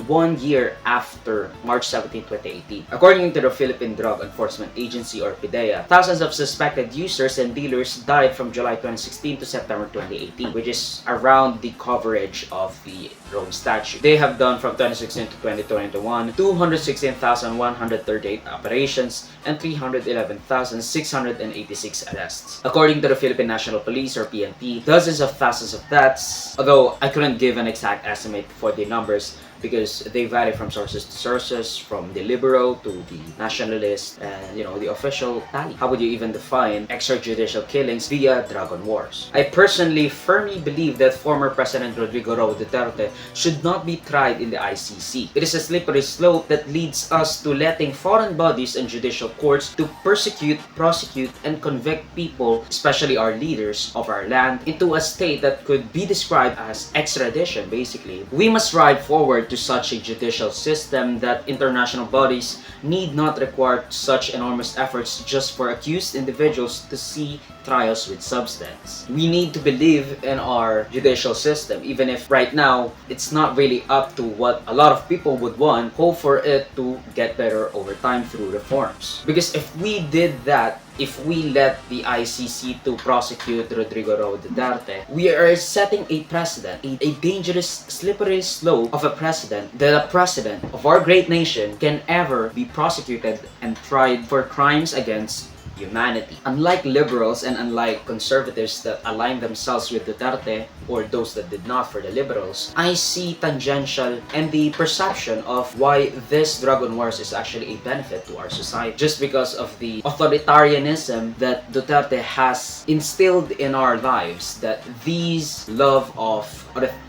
1 year after March 17, 2018. According to the Philippine Drug Enforcement Agency, or PDEA, thousands of suspected users and dealers died from July 2016 to September 2018, which is around the coverage of the Rome Statute. They have done from 2016 to 2021 216,138 operations and 311,686 arrests. According to the Philippine National Police, or PNP, dozens of thousands of deaths, although I couldn't give an exact estimate for the numbers because they vary from sources to sources, from the liberal to the nationalist, and the official tally. How would you even define extrajudicial killings via dragon wars? I personally firmly believe that former President Rodrigo Duterte should not be tried in the ICC. It is a slippery slope that leads us to letting foreign bodies and judicial courts to persecute, prosecute, and convict people, especially our leaders of our land, into a state that could be described as extradition, basically. We must strive forward to such a judicial system that international bodies need not require such enormous efforts just for accused individuals to see trials with substance. We need to believe in our judicial system, even if right now it's not really up to what a lot of people would want. Hope for it to get better over time through reforms. Because if we did that, if we let the ICC to prosecute Rodrigo Duterte, we are setting a precedent, a dangerous, slippery slope of a precedent that a president of our great nation can ever be prosecuted and tried for crimes against humanity. Unlike liberals and unlike conservatives that align themselves with Duterte, or those that did not for the liberals, I see tangential and the perception of why this dragon wars is actually a benefit to our society, just because of the authoritarianism that Duterte has instilled in our lives, that these love of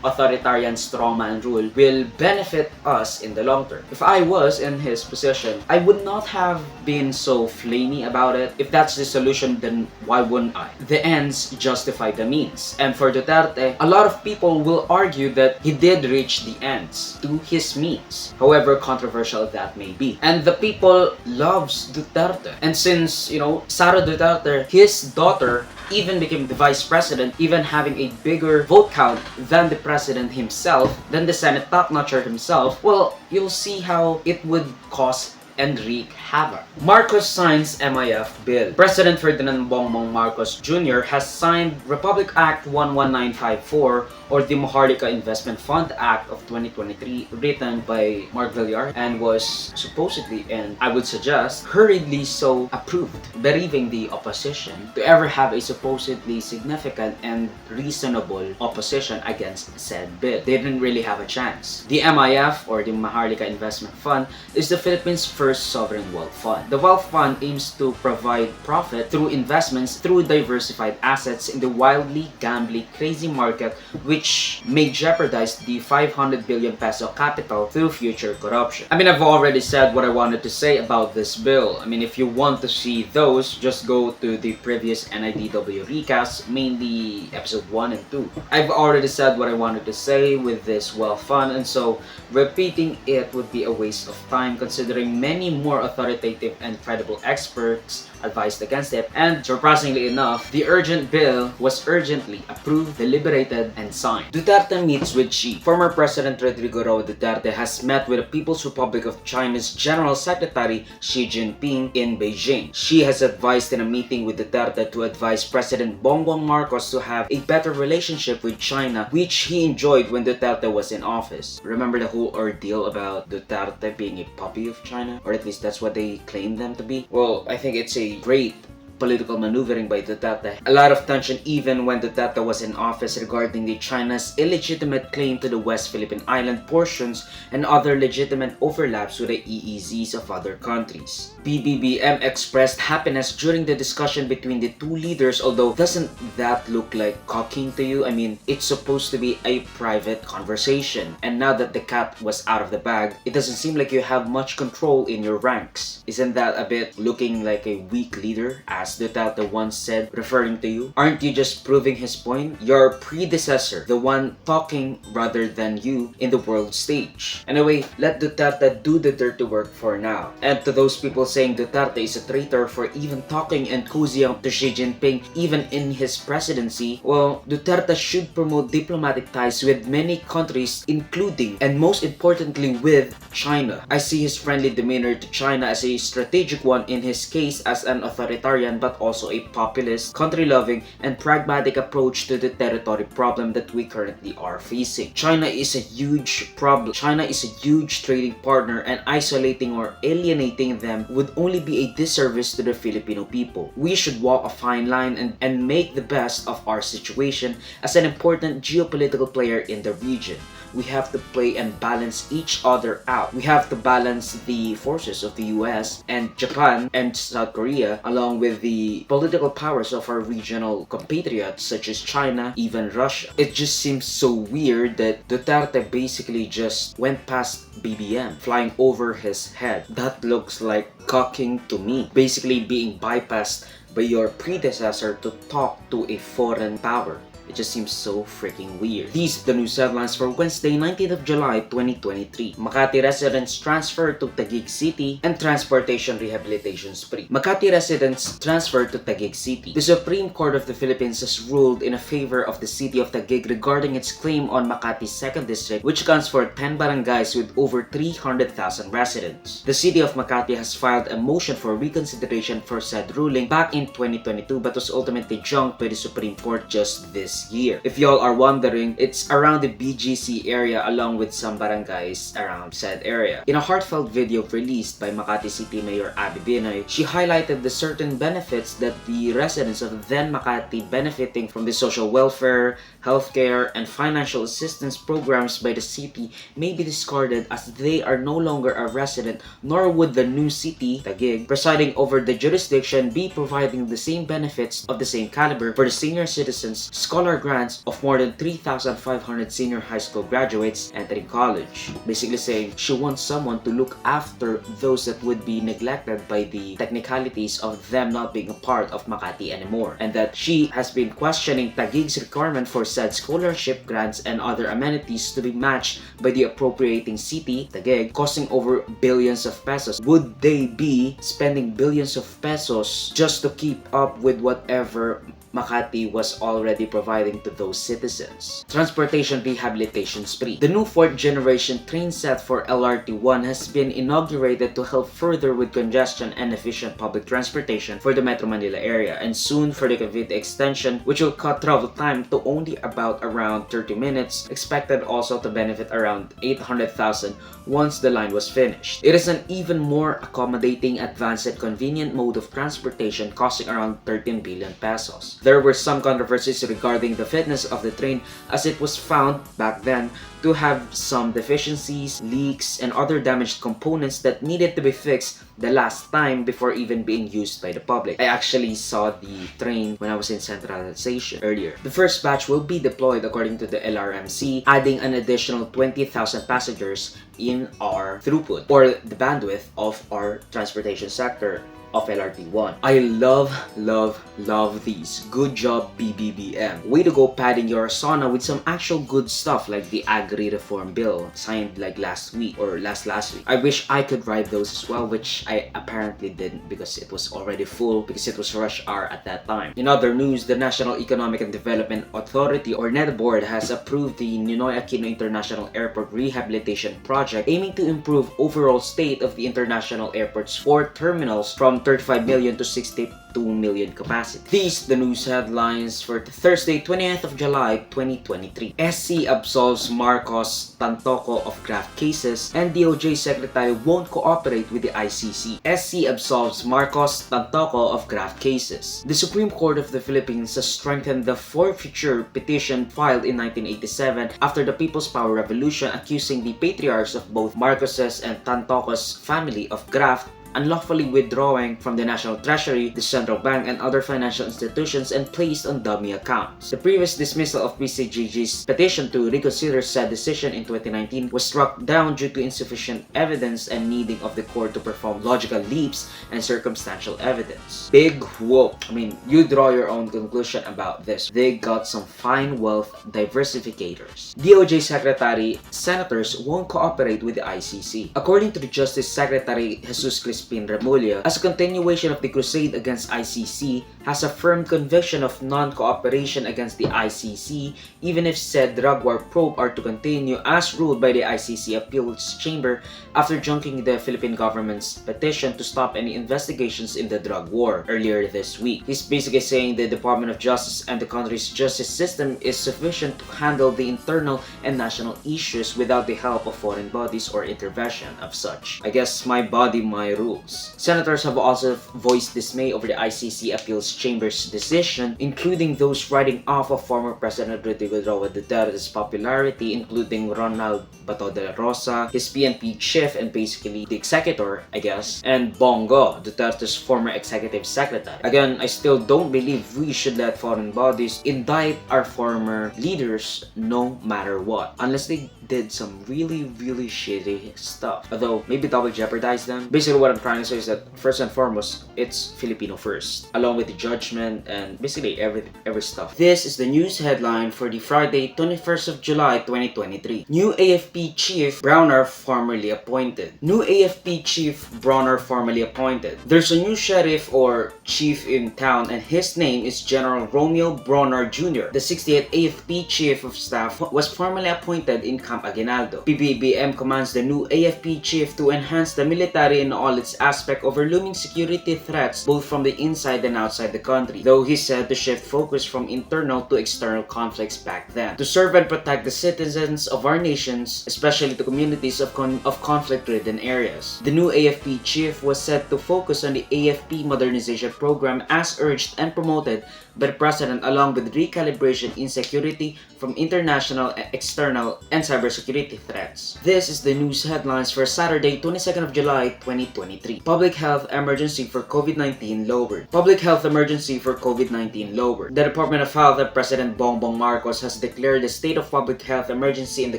authoritarian strongman rule will benefit us in the long term. If I was in his position, I would not have been so flamey about it. If that's the solution, then why wouldn't I? The ends justify the means. And for Duterte, a lot of people will argue that he did reach the ends to his means, however controversial that may be. And the people loves Duterte. And since, Sara Duterte, his daughter, even became the vice president, even having a bigger vote count than the president himself, than the Senate top-notcher himself, well, you'll see how it would cause and wreak havoc. Marcos signs MIF bill. President Ferdinand Bongbong Marcos Jr. has signed Republic Act 11954, or the Maharlika Investment Fund Act of 2023, written by Mark Villar, and was supposedly, and I would suggest, hurriedly so approved, bereaving the opposition to ever have a supposedly significant and reasonable opposition against said bill. They didn't really have a chance. The MIF, or the Maharlika Investment Fund, is the Philippines' first sovereign wealth fund. The wealth fund aims to provide profit through investments through diversified assets in the wildly gambling crazy market, which may jeopardize the 500 billion peso capital through future corruption. I've already said what I wanted to say about this bill. If you want to see those, just go to the previous NIDW recasts, mainly episode 1 and 2. I've already said what I wanted to say with this wealth fund, and so repeating it would be a waste of time, considering many more authoritative and credible experts advised against it, and surprisingly enough, the urgent bill was urgently approved, deliberated, and signed. Duterte meets with Xi. Former President Rodrigo Duterte has met with the People's Republic of China's General Secretary Xi Jinping in Beijing. Xi has advised in a meeting with Duterte to advise President Bongbong Marcos to have a better relationship with China, which he enjoyed when Duterte was in office. Remember the whole ordeal about Duterte being a puppy of China? Or at least that's what they claim them to be? Well, I think it's a great political maneuvering by Duterte. A lot of tension even when Duterte was in office regarding the China's illegitimate claim to the West Philippine Island portions and other legitimate overlaps with the EEZs of other countries. BBBM expressed happiness during the discussion between the two leaders, although doesn't that look like cocking to you? I mean, it's supposed to be a private conversation, and now that the cat was out of the bag, it doesn't seem like you have much control in your ranks. Isn't that a bit looking like a weak leader, as Duterte once said, referring to you? Aren't you just proving his point? Your predecessor, the one talking rather than you in the world stage. Anyway, let Duterte do the dirty work for now. And to those people saying Duterte is a traitor for even talking and cozying up to Xi Jinping even in his presidency, well, Duterte should promote diplomatic ties with many countries, including and most importantly with China. I see his friendly demeanor to China as a strategic one, in his case as an authoritarian but also a populist, country-loving, and pragmatic approach to the territory problem that we currently are facing. China is a huge problem. China is a huge trading partner, and isolating or alienating them would only be a disservice to the Filipino people. We should walk a fine line and make the best of our situation as an important geopolitical player in the region. We have to play and balance each other out. We have to balance the forces of the US and Japan and South Korea, along with the political powers of our regional compatriots such as China, even Russia. It just seems so weird that Duterte basically just went past BBM, flying over his head. That looks like cocking to me. Basically being bypassed by your predecessor to talk to a foreign power. It just seems so freaking weird. These are the news headlines for Wednesday, 19th of July, 2023. Makati residents transfer to Taguig City and transportation rehabilitation spree. Makati residents transfer to Taguig City. The Supreme Court of the Philippines has ruled in a favor of the city of Taguig regarding its claim on Makati's 2nd District, which accounts for 10 barangays with over 300,000 residents. The city of Makati has filed a motion for reconsideration for said ruling back in 2022 but was ultimately junked by the Supreme Court just this year. If y'all are wondering, it's around the BGC area along with some barangays around said area. In a heartfelt video released by Makati City Mayor Abby Binoy, she highlighted the certain benefits that the residents of then Makati benefiting from the social welfare, healthcare, and financial assistance programs by the city may be discarded as they are no longer a resident, nor would the new city, Taguig, presiding over the jurisdiction be providing the same benefits of the same caliber for the senior citizens, scholar grants of more than 3,500 senior high school graduates entering college. Basically saying she wants someone to look after those that would be neglected by the technicalities of them not being a part of Makati anymore, and that she has been questioning Taguig's requirement for said scholarship grants and other amenities to be matched by the appropriating city, Taguig, costing over billions of pesos. Would they be spending billions of pesos just to keep up with whatever Makati was already providing to those citizens? Transportation rehabilitation spree. The new 4th generation train set for LRT-1 has been inaugurated to help further with congestion and efficient public transportation for the Metro Manila area, and soon for the Cavite extension, which will cut travel time to only about around 30 minutes, expected also to benefit around 800,000 once the line was finished. It is an even more accommodating, advanced and convenient mode of transportation costing around 13 billion pesos. There were some controversies regarding the fitness of the train, as it was found back then to have some deficiencies, leaks, and other damaged components that needed to be fixed the last time before even being used by the public. I actually saw the train when I was in Central Station earlier. The first batch will be deployed according to the LRMC, adding an additional 20,000 passengers in our throughput, or the bandwidth of our transportation sector of LRT-1. I love these. Good job, BBBM. Way to go padding your SONA with some actual good stuff like the Agri Reform Bill signed like last week or last week. I wish I could ride those as well, which I apparently didn't because it was already full because it was rush hour at that time. In other news, the National Economic and Development Authority or NIDW has approved the Ninoy Aquino International Airport Rehabilitation Project, aiming to improve overall state of the international airport's 4 terminals from from 35 million to 62 million capacity. These the news headlines for Thursday, 20th of July, 2023. SC absolves Marcos Tantoco of graft cases and DOJ Secretary won't cooperate with the ICC. SC absolves Marcos Tantoco of graft cases. The Supreme Court of the Philippines has strengthened the forfeiture petition filed in 1987 after the People's Power Revolution, accusing the patriarchs of both Marcoses and Tantoco's family of graft, unlawfully withdrawing from the National Treasury, the Central Bank, and other financial institutions and placed on dummy accounts. The previous dismissal of PCGG's petition to reconsider said decision in 2019 was struck down due to insufficient evidence and needing of the court to perform logical leaps and circumstantial evidence. Big whoop. I mean, you draw your own conclusion about this. They got some fine wealth diversificators. DOJ Secretary, senators won't cooperate with the ICC. According to the Justice Secretary Jesus Crispin Remulla, as a continuation of the crusade against ICC, has a firm conviction of non-cooperation against the ICC, even if said drug war probe are to continue as ruled by the ICC Appeals Chamber after junking the Philippine government's petition to stop any investigations in the drug war earlier this week. He's basically saying the Department of Justice and the country's justice system is sufficient to handle the internal and national issues without the help of foreign bodies or intervention of such. I guess my body, my rules. Senators have also voiced dismay over the ICC Appeals Chamber's decision, including those writing off of former President Rodrigo Duterte's popularity, including Ronald Bato de la Rosa, his PNP chief and basically the executor, I guess, and Bongo, Duterte's former executive secretary. Again, I still don't believe we should let foreign bodies indict our former leaders no matter what, unless they did some really shitty stuff. Although, maybe that will jeopardize them. Basically, what I'm trying to say is that, first and foremost, it's Filipino first, along with the judgment and basically every stuff. This is the news headline for the Friday, 21st of July, 2023. New AFP Chief Browner formerly appointed. New AFP Chief Browner formerly appointed. There's a new sheriff or chief in town, and his name is General Romeo Browner Jr. The 68th AFP Chief of Staff was formally appointed in Camp Aguinaldo. PBBM commands the new AFP Chief to enhance the military in all its aspects over looming security threats both from the inside and outside the country, though he said to shift focus from internal to external conflicts back then, to serve and protect the citizens of our nations, especially the communities of conflict-ridden areas. The new AFP Chief was set to focus on the AFP modernization program as urged and promoted by the President, along with recalibration in security from international, external, and cybersecurity threats. This is the news headlines for Saturday, 22nd of July, 2023. Public health emergency for COVID-19 lowered. Public health emergency for COVID-19 lowered. The Department of Health and President Bongbong Marcos has declared the state of public health emergency in the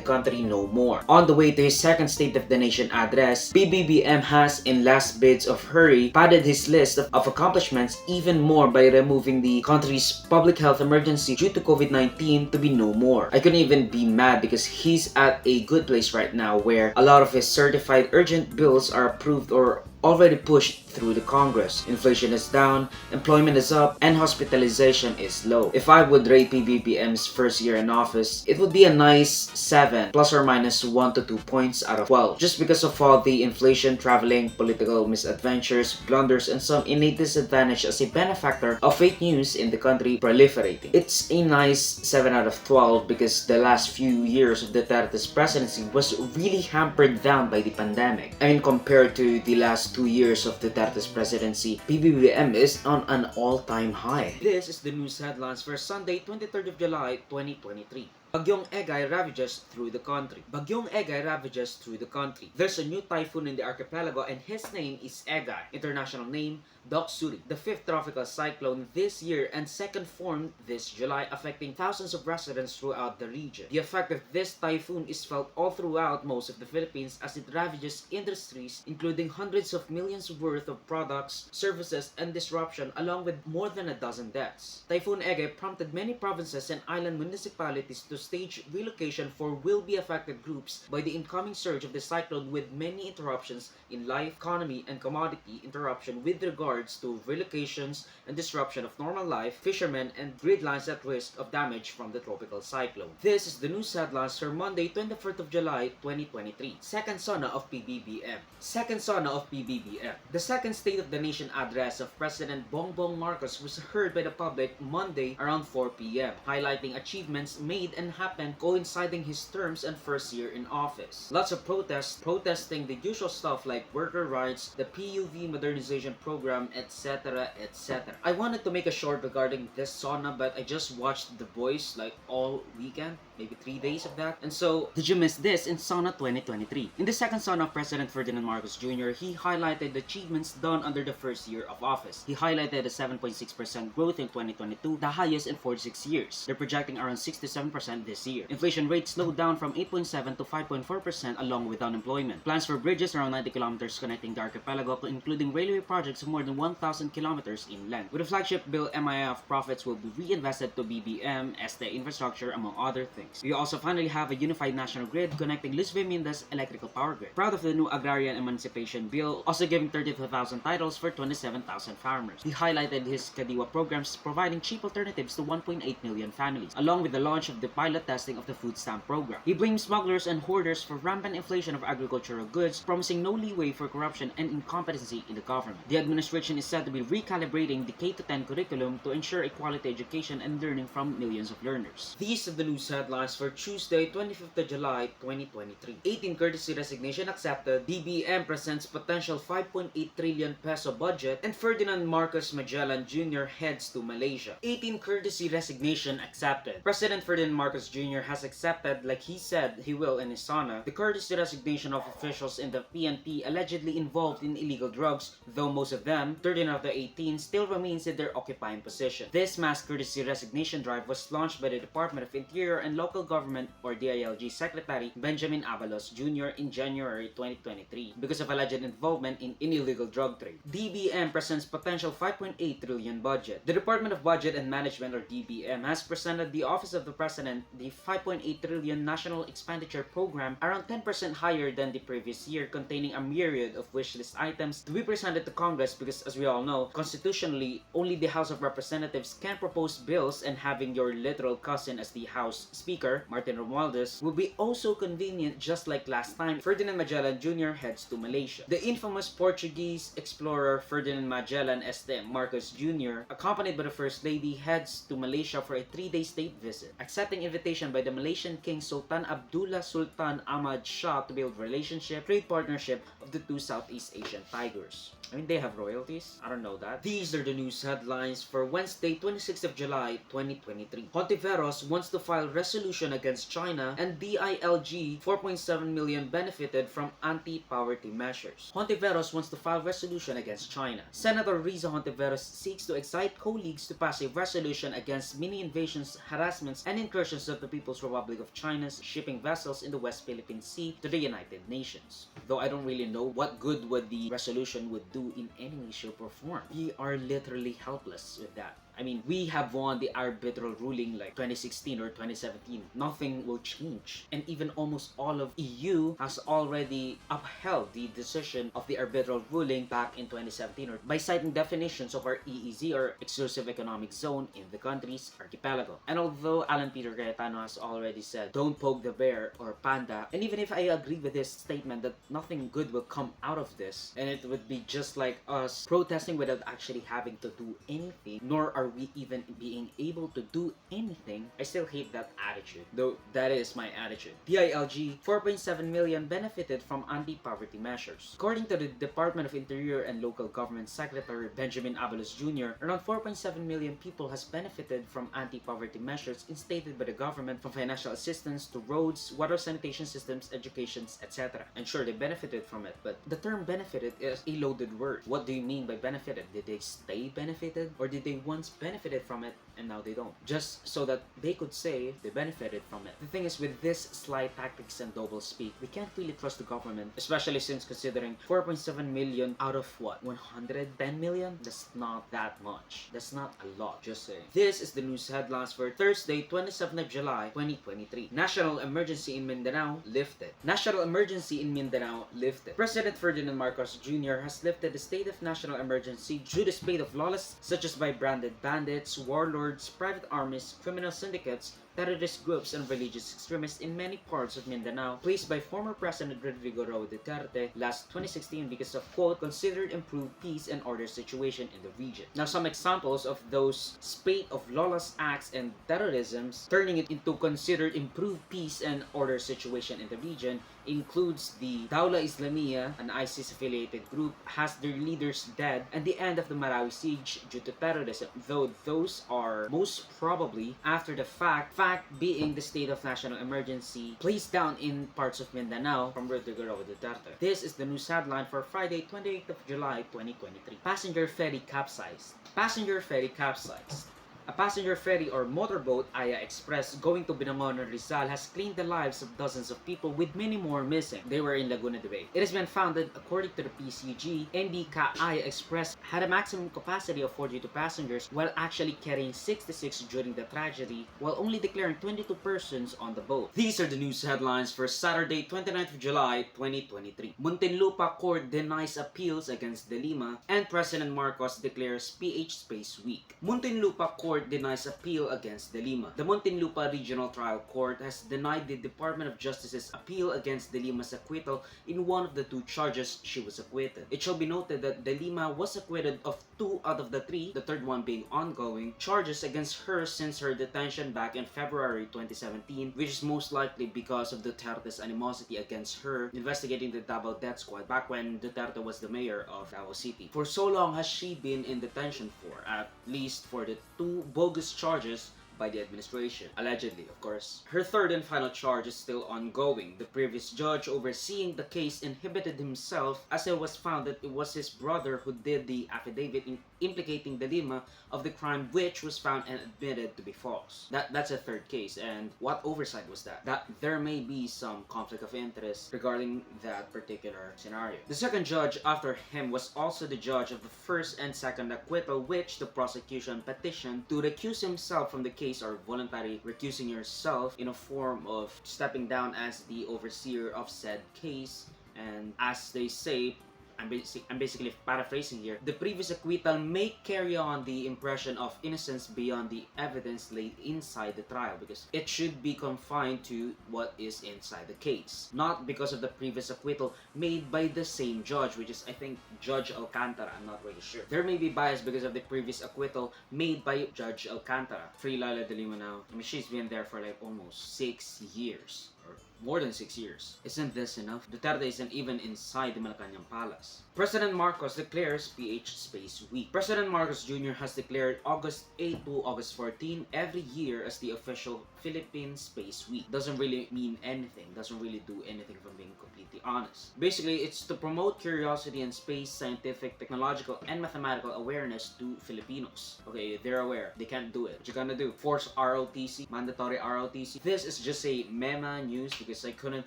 country no more. On the way to his second State of the Nation address, PBBM has, in last bits of hurry, padded his list of accomplishments even more by removing the country's public health emergency due to COVID-19 to be no more. I couldn't even be mad because he's at a good place right now where a lot of his certified urgent bills are approved or already pushed through the Congress. Inflation is down, employment is up, and hospitalization is low. If I would rate PBBM's first year in office, it would be a nice 7, plus or minus 1 to 2 points out of 12, just because of all the inflation, traveling, political misadventures, blunders, and some innate disadvantage as a benefactor of fake news in the country proliferating. It's a nice 7 out of 12 because the last few years of Duterte's presidency was really hampered down by the pandemic. I mean, compared to the last 2 years of Duterte's presidency, PBBM is on an all-time high. This is the news headlines for Sunday, 23rd of July, 2023. Bagyong Egay ravages through the country. Bagyong Egay ravages through the country. There's a new typhoon in the archipelago and his name is Egay. International name, Doksuri. The 5th tropical cyclone this year and second formed this July, affecting thousands of residents throughout the region. The effect of this typhoon is felt all throughout most of the Philippines as it ravages industries, including hundreds of millions worth of products, services, and disruption, along with more than a dozen deaths. Typhoon Egay prompted many provinces and island municipalities to stage relocation for will-be affected groups by the incoming surge of the cyclone, with many interruptions in life, economy, and commodity interruption with regard regards to relocations and disruption of normal life, fishermen, and grid lines at risk of damage from the tropical cyclone. This is the news headlines for Monday, 24th of July, 2023. Second SONA of PBBM. Second SONA of PBBM. The second State of the Nation address of President Bongbong Marcos was heard by the public Monday around 4 p.m., highlighting achievements made and happened coinciding his terms and first year in office. Lots of protests, protesting the usual stuff like worker rights, the PUV modernization program, etc., etc. I wanted to make a short regarding this SONA, but I just watched The Voice like all weekend, maybe 3 days of that. And so, did you miss this in SONA 2023? In the second SONA of President Ferdinand Marcos Jr., he highlighted the achievements done under the first year of office. He highlighted a 7.6% growth in 2022, the highest in 46 years. They're projecting around 6 to 7% this year. Inflation rate slowed down from 8.7 to 5.4% along with unemployment. Plans for bridges around 90 kilometers connecting the archipelago, including railway projects of more than 1,000 kilometers in length. With the flagship bill, MIF profits will be reinvested to BBM, ST infrastructure, among other things. We also finally have a unified national grid connecting Luis V. Minda's electrical power grid. Proud of the new agrarian emancipation bill, also giving 32,000 titles for 27,000 farmers. He highlighted his Kadiwa programs providing cheap alternatives to 1.8 million families, along with the launch of the pilot testing of the food stamp program. He blames smugglers and hoarders for rampant inflation of agricultural goods, promising no leeway for corruption and incompetency in the government. The administration is said to be recalibrating the K-10 curriculum to ensure equality education and learning from millions of learners. These are the news headlines for Tuesday, 25th of July, 2023. 18 courtesy resignation accepted, DBM presents potential 5.8 trillion peso budget, and Ferdinand Marcos Magellan Jr. heads to Malaysia. 18 courtesy resignation accepted. President Ferdinand Marcos Jr. has accepted, like he said he will in his SONA, the courtesy resignation of officials in the PNP allegedly involved in illegal drugs, though most of them, 13 of the 18, still remains in their occupying position. This mass courtesy resignation drive was launched by the Department of Interior and Local Government or DILG Secretary Benjamin Abalos Jr. in January 2023 because of alleged involvement in illegal drug trade. DBM presents potential 5.8 trillion budget. The Department of Budget and Management or DBM has presented the Office of the President the 5.8 trillion National Expenditure Program, around 10% higher than the previous year, containing a myriad of wish list items to be presented to Congress because, as we all know, constitutionally, only the House of Representatives can propose bills, and having your literal cousin as the House Speaker, Martin Romualdez, will be also convenient. Just like last time, Ferdinand Magellan Jr. heads to Malaysia. The infamous Portuguese explorer Ferdinand Magellan Este Marcos Jr., accompanied by the First Lady, heads to Malaysia for a 3-day state visit, accepting invitation by the Malaysian King Sultan Abdullah Sultan Ahmad Shah to build relationship, trade partnership of the two Southeast Asian tigers. I mean, they have royalties. I don't know that. These are the news headlines for Wednesday, 26th of July, 2023. Hontiveros wants to file resolution against China, and DILG 4.7 million benefited from anti-poverty measures. Hontiveros wants to file resolution against China. Senator Riza Hontiveros seeks to excite colleagues to pass a resolution against mini invasions, harassments, and incursions of the People's Republic of China's shipping vessels in the West Philippine Sea to the United Nations. Though I don't really know what good would the resolution would do in any way, shape, or form. We are literally helpless with that. I mean, we have won the arbitral ruling like 2016 or 2017. Nothing will change. And even almost all of EU has already upheld the decision of the arbitral ruling back in 2017 or by citing definitions of our EEZ or Exclusive Economic Zone in the country's archipelago. And although Alan Peter Cayetano has already said, don't poke the bear or panda, and even if I agree with his statement that nothing good will come out of this, and it would be just like us protesting without actually having to do anything, nor are we even being able to do anything, I still hate that attitude. Though that is my attitude. DILG 4.7 million benefited from anti-poverty measures. According to the Department of Interior and Local Government Secretary Benjamin Abalos Jr., around 4.7 million people has benefited from anti-poverty measures instated by the government, from financial assistance to roads, water sanitation systems, education, etc. And sure, they benefited from it, but the term benefited is a loaded word. What do you mean by benefited? Did they stay benefited? Or did they once benefited from it and now they don't. Just so that they could say they benefited from it. The thing is, with this sly tactics and double speak, we can't really trust the government, especially since considering 4.7 million out of what? 110 million? That's not that much. That's not a lot, just saying. This is the news headlines for Thursday, 27th of July, 2023. National emergency in Mindanao lifted. National emergency in Mindanao lifted. President Ferdinand Marcos Jr. has lifted the state of national emergency due to the spate of lawless, such as by branded bandits, warlords, private armies, criminal syndicates, terrorist groups, and religious extremists in many parts of Mindanao, placed by former President Rodrigo Duterte last 2016 because of, quote, considered improved peace and order situation in the region. Now, some examples of those spate of lawless acts and terrorisms turning it into considered improved peace and order situation in the region includes the Dawla Islamiyah, an ISIS-affiliated group, has their leaders dead, and the end of the Marawi siege due to terrorism, though those are most probably after the fact being the state of national emergency placed down in parts of Mindanao from Rodrigo Duterte. This is the news headline for Friday, 28th of July, 2023. Passenger ferry capsized. Passenger ferry capsized. A passenger ferry or motorboat, Aya Express, going to Binangon, Rizal, has claimed the lives of dozens of people with many more missing. They were in Laguna de Bay. It has been found that, according to the PCG, NB Aya Express had a maximum capacity of 42 passengers while actually carrying 66 during the tragedy, while only declaring 22 persons on the boat. These are the news headlines for Saturday, 29th of July, 2023. Muntinlupa Court denies appeals against De Lima, and President Marcos declares PH Space Week. Muntinlupa Court denies appeal against De Lima. The Muntinlupa Regional Trial Court has denied the Department of Justice's appeal against De Lima's acquittal in one of the two charges she was acquitted. It shall be noted that De Lima was acquitted of 2 out of the 3, the third one being ongoing, charges against her since her detention back in February 2017, which is most likely because of Duterte's animosity against her investigating the Davao Death Squad back when Duterte was the mayor of Davao City. For so long has she been in detention for, at least for the 2 bogus charges by the administration, allegedly, of course. Her third and final charge is still ongoing. The previous judge overseeing the case inhibited himself as it was found that it was his brother who did the affidavit implicating De Lima of the crime, which was found and admitted to be false. That's a third case, and what oversight was that? That there may be some conflict of interest regarding that particular scenario. The second judge after him was also the judge of the first and second acquittal, which the prosecution petitioned to recuse himself from the case, or voluntary recusing yourself in a form of stepping down as the overseer of said case. And as they say, I'm basically paraphrasing here, the previous acquittal may carry on the impression of innocence beyond the evidence laid inside the trial, because it should be confined to what is inside the case, not because of the previous acquittal made by the same judge, which is, I think, Judge Alcantara. I'm not really sure. There may be bias because of the previous acquittal made by Judge Alcantara. Free Laila de Lima now. I mean, she's been there for like almost 6 years. Or more than 6 years. Isn't this enough? Duterte isn't even inside the Malacanang Palace. President Marcos declares PH Space Week. President Marcos Jr. has declared August 8 to August 14 every year as the official Philippine Space Week. Doesn't really mean anything. Doesn't really do anything, if I'm being completely honest. Basically, it's to promote curiosity in space, scientific, technological, and mathematical awareness to Filipinos. Okay, they're aware. They can't do it. What you gonna do? Force ROTC? Mandatory ROTC? This is just a mema news because I couldn't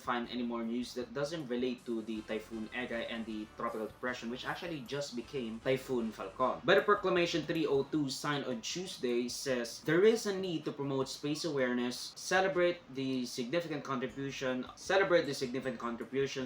find any more news that doesn't relate to the Typhoon Egay and the tropical depression, which actually just became Typhoon Falcon. But a Proclamation 302 signed on Tuesday says there is a need to promote space awareness, celebrate the significant contributions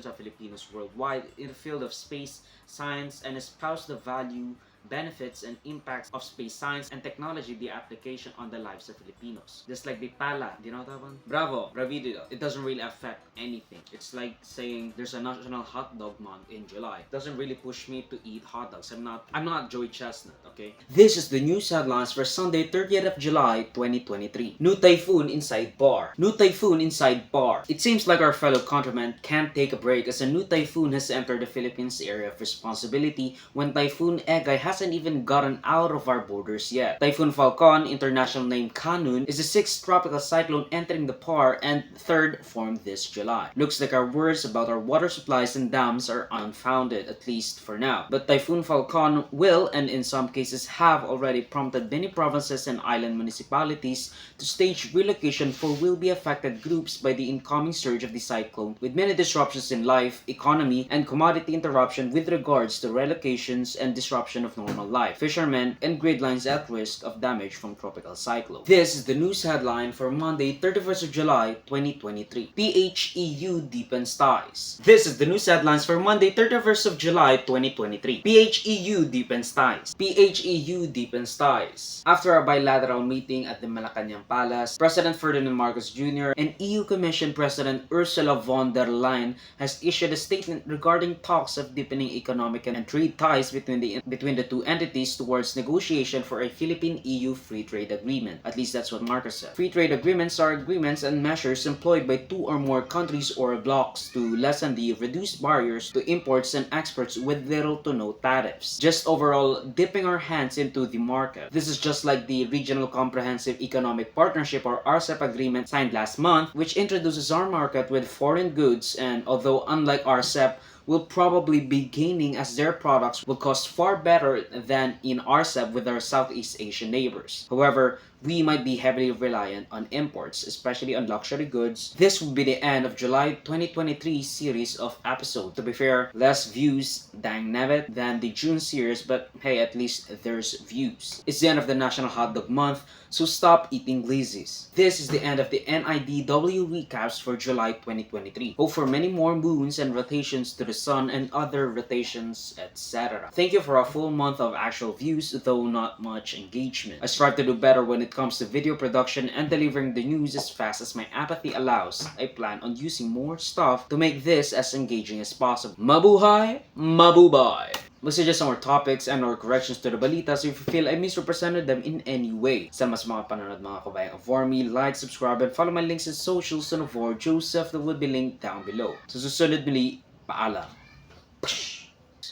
of Filipinos worldwide in the field of space science, and espouse the value, benefits, and impacts of space science and technology, the application on the lives of Filipinos. Just like the pala, do you know that one? Bravo, bravido. It doesn't really affect anything. It's like saying there's a National Hot Dog Month in July. It doesn't really push me to eat hot dogs. I'm not Joey Chestnut, okay? This is the news headlines for Sunday, 30th of July, 2023. New typhoon inside bar. New typhoon inside bar. It seems like our fellow countrymen can't take a break as a new typhoon has entered the Philippines area of responsibility when Typhoon Egay has hasn't even gotten out of our borders yet. Typhoon Falcon, international name Kanun, is the 6th tropical cyclone entering the PAR and 3rd formed this July. Looks like our worries about our water supplies and dams are unfounded, at least for now. But Typhoon Falcon will, and in some cases have already prompted many provinces and island municipalities to stage relocation for will-be affected groups by the incoming surge of the cyclone, with many disruptions in life, economy, and commodity interruption with regards to relocations and disruption of normal life, fishermen, and grid lines at risk of damage from tropical cyclone. This is the news headline for Monday, 31st of July, 2023. PHEU deepens ties. This is the news headlines for Monday, 31st of July, 2023. PHEU deepens ties. PHEU deepens ties. After a bilateral meeting at the Malacanang Palace, President Ferdinand Marcos Jr. and EU Commission President Ursula von der Leyen has issued a statement regarding talks of deepening economic and trade ties between the two entities towards negotiation for a Philippine-EU free trade agreement. At least that's what Marcos said. Free trade agreements are agreements and measures employed by two or more countries or blocs to lessen the reduced barriers to imports and exports with little to no tariffs. Just overall dipping our hands into the market. This is just like the Regional Comprehensive Economic Partnership or RCEP agreement signed last month, which introduces our market with foreign goods, and although unlike RCEP, will probably be gaining as their products will cost far better than in RCEP with our Southeast Asian neighbors. However, we might be heavily reliant on imports, especially on luxury goods. This will be the end of July 2023 series of episodes. To be fair, less views, dang nabbit, than the June series, but hey, at least there's views. It's the end of the National Hot Dog Month, so stop eating glizzies. This is the end of the NIDW recaps for July 2023. Hope for many more moons and rotations to the sun and other rotations, etc. Thank you for a full month of actual views, though not much engagement. I strive to do better when it comes to video production and delivering the news as fast as my apathy allows. I plan on using more stuff to make this as engaging as possible. Mabuhay, mabubay! Mag-suggest some more topics and or corrections to the balita so if you feel I misrepresented them in any way. Sa mas mga panonood mga kabayang avoid me, like, subscribe, and follow my links in socials to avoid Joseph that will be linked down below. So susunod muli, paalam.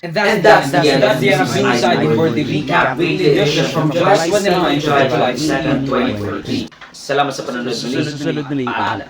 And that's the end of the news I Deem Worthy recap weekly edition from July 29 to July 2, 2023. Salamat sa panonood muli. Paalam.